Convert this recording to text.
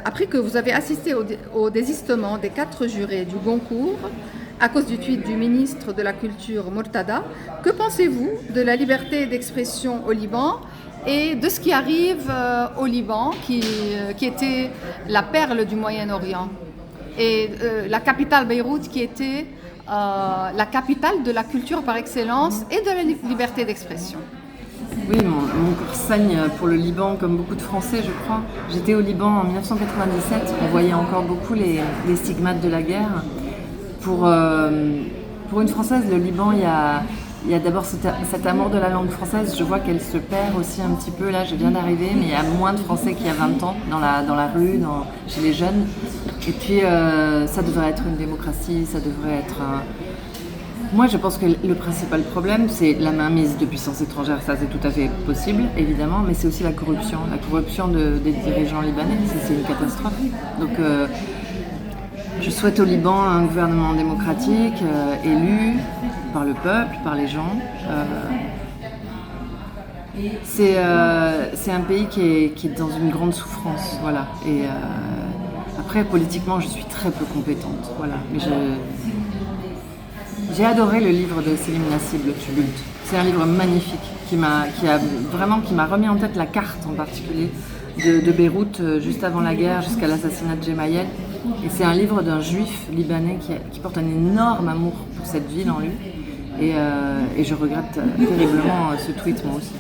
appris que vous avez assisté au désistement des 4 jurés du Goncourt à cause du tweet du ministre de la Culture Mortada. Que pensez-vous de la liberté d'expression au Liban et de ce qui arrive au Liban, qui était la perle du Moyen-Orient, et la capitale Beyrouth qui était la capitale de la culture par excellence et de la liberté d'expression? Oui, mon cœur saigne pour le Liban, comme beaucoup de Français, je crois. J'étais au Liban en 1997, on voyait encore beaucoup les stigmates de la guerre. Pour une Française, le Liban, il y a d'abord cet amour de la langue française. Je vois qu'elle se perd aussi un petit peu. Là, je viens d'arriver, mais il y a moins de Français qu'il y a 20 ans dans la rue, chez les jeunes. Et puis, ça devrait être une démocratie, ça devrait être... Moi, je pense que le principal problème, c'est la mainmise de puissances étrangères. Ça, c'est tout à fait possible, évidemment, mais c'est aussi la corruption. La corruption des dirigeants libanais, c'est une catastrophe. Donc, je souhaite au Liban un gouvernement démocratique, élu par le peuple, par les gens. C'est un pays qui est dans une grande souffrance, voilà. Et après, politiquement, je suis très peu compétente, voilà. Mais j'ai adoré le livre de Selim Nassib, Le Tumulte. C'est un livre magnifique qui m'a remis en tête la carte en particulier de Beyrouth juste avant la guerre jusqu'à l'assassinat de Gemayel. Et c'est un livre d'un juif libanais qui porte un énorme amour pour cette ville en lui. Et je regrette terriblement ce tweet moi aussi.